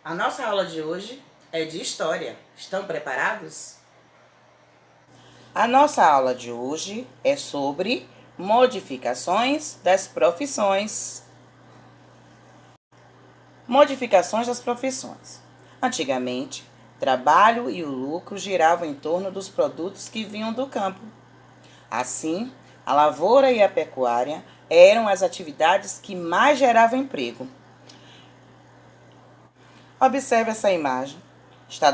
A nossa aula de hoje é de História. Estão preparados? A nossa aula de hoje é sobre modificações das profissões. Modificações das profissões. Antigamente, trabalho e o lucro giravam em torno dos produtos que vinham do campo. Assim, a lavoura e a pecuária eram as atividades que mais geravam emprego. Observe essa imagem. Está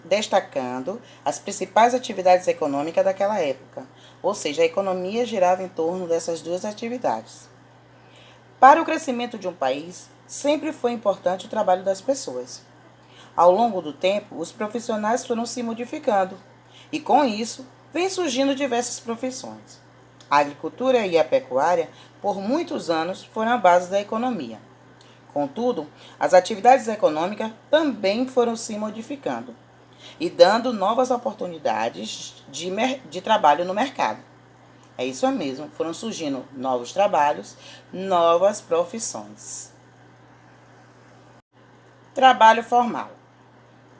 destacando as principais atividades econômicas daquela época, ou seja, a economia girava em torno dessas duas atividades. Para o crescimento de um país, sempre foi importante o trabalho das pessoas. Ao longo do tempo, os profissionais foram se modificando, e com isso, vem surgindo diversas profissões. A agricultura e a pecuária, por muitos anos, foram a base da economia. Contudo, as atividades econômicas também foram se modificando e dando novas oportunidades de trabalho no mercado. É isso mesmo, foram surgindo novos trabalhos, novas profissões. Trabalho formal.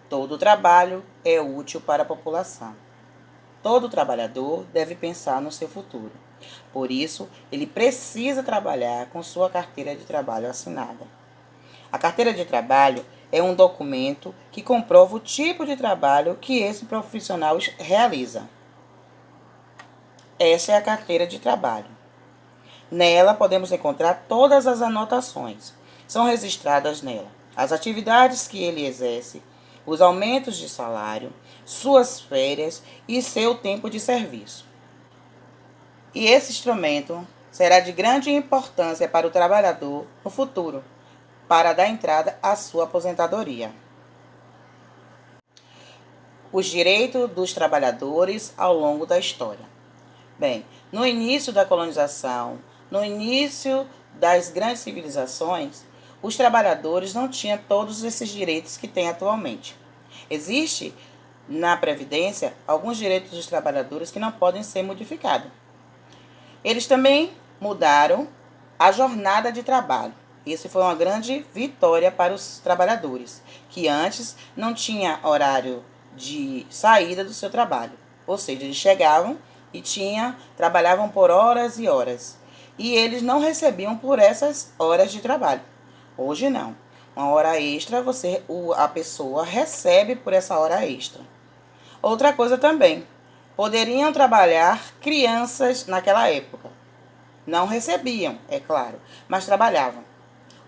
Todo trabalho é útil para a população. Todo trabalhador deve pensar no seu futuro. Por isso, ele precisa trabalhar com sua carteira de trabalho assinada. A carteira de trabalho é um documento que comprova o tipo de trabalho que esse profissional realiza. Essa é a carteira de trabalho. Nela podemos encontrar todas as anotações. São registradas nela as atividades que ele exerce, os aumentos de salário, suas férias e seu tempo de serviço. E esse instrumento será de grande importância para o trabalhador no futuro, para dar entrada à sua aposentadoria. Os direitos dos trabalhadores ao longo da história. Bem, no início da colonização, no início das grandes civilizações, os trabalhadores não tinham todos esses direitos que têm atualmente. Existe na Previdência alguns direitos dos trabalhadores que não podem ser modificados. Eles também mudaram a jornada de trabalho. Isso foi uma grande vitória para os trabalhadores, que antes não tinha horário de saída do seu trabalho. Ou seja, eles chegavam e trabalhavam por horas e horas. E eles não recebiam por essas horas de trabalho. Hoje não. Uma hora extra, a pessoa recebe por essa hora extra. Outra coisa também, poderiam trabalhar crianças naquela época. Não recebiam, é claro, mas trabalhavam.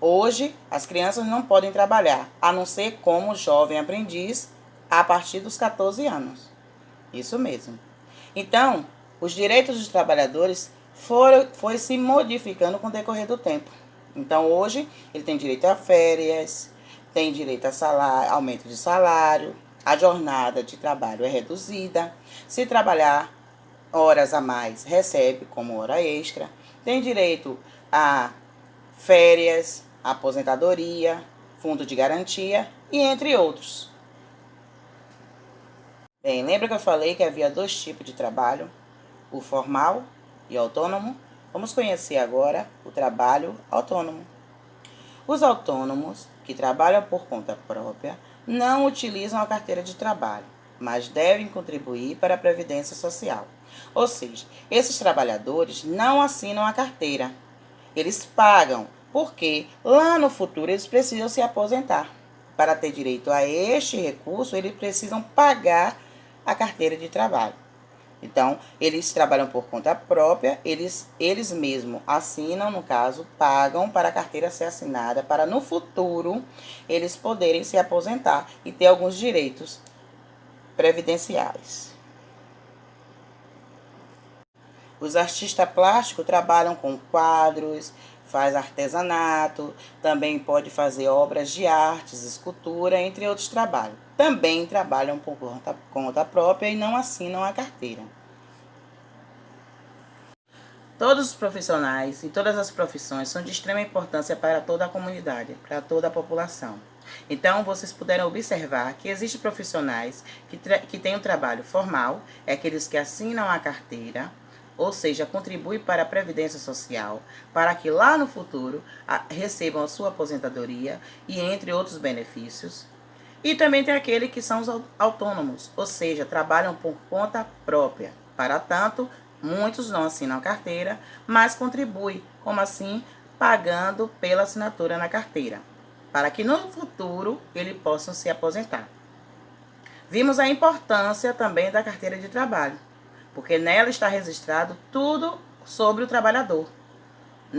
Hoje, as crianças não podem trabalhar, a não ser como jovem aprendiz, a partir dos 14 anos. Isso mesmo. Então, os direitos dos trabalhadores foi se modificando com o decorrer do tempo. Então, hoje, ele tem direito a férias, tem direito a salário, aumento de salário, a jornada de trabalho é reduzida. Se trabalhar horas a mais, recebe como hora extra. Tem direito a férias, aposentadoria, fundo de garantia e entre outros. Bem, lembra que eu falei que havia dois tipos de trabalho, o formal e o autônomo? Vamos conhecer agora o trabalho autônomo. Os autônomos, que trabalham por conta própria, não utilizam a carteira de trabalho, mas devem contribuir para a Previdência Social. Ou seja, esses trabalhadores não assinam a carteira. Eles pagam, porque lá no futuro eles precisam se aposentar. Para ter direito a este recurso, eles precisam pagar a carteira de trabalho. Então, eles trabalham por conta própria, eles mesmos assinam, no caso, pagam para a carteira ser assinada, para no futuro eles poderem se aposentar e ter alguns direitos previdenciais. Os artistas plásticos trabalham com quadros, faz artesanato, também pode fazer obras de artes, escultura, entre outros trabalhos. Também trabalham por conta própria e não assinam a carteira. Todos os profissionais e todas as profissões são de extrema importância para toda a comunidade, para toda a população. Então, vocês puderam observar que existem profissionais que têm um trabalho formal, é aqueles que assinam a carteira, ou seja, contribui para a Previdência Social, para que lá no futuro recebam a sua aposentadoria e entre outros benefícios. E também tem aquele que são os autônomos, ou seja, trabalham por conta própria. Para tanto, muitos não assinam carteira, mas contribuem, como assim, pagando pela assinatura na carteira, para que no futuro eles possam se aposentar. Vimos a importância também da carteira de trabalho, porque nela está registrado tudo sobre o trabalhador,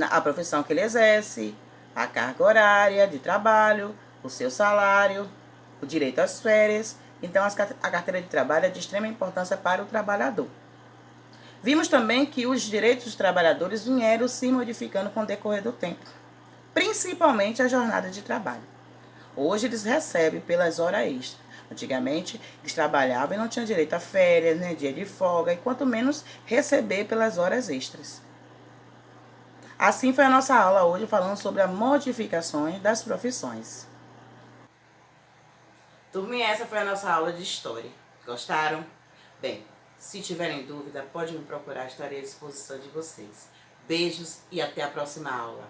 a profissão que ele exerce, a carga horária de trabalho, o seu salário, o direito às férias. Então, a carteira de trabalho é de extrema importância para o trabalhador. Vimos também que os direitos dos trabalhadores vieram se modificando com o decorrer do tempo, principalmente a jornada de trabalho. Hoje eles recebem pelas horas extras. Antigamente, eles trabalhavam e não tinham direito a férias, nem dia de folga, e quanto menos receber pelas horas extras. Assim foi a nossa aula hoje, falando sobre as modificações das profissões. Turminha, essa foi a nossa aula de História. Gostaram? Bem, se tiverem dúvida, pode me procurar, estarei à disposição de vocês. Beijos e até a próxima aula.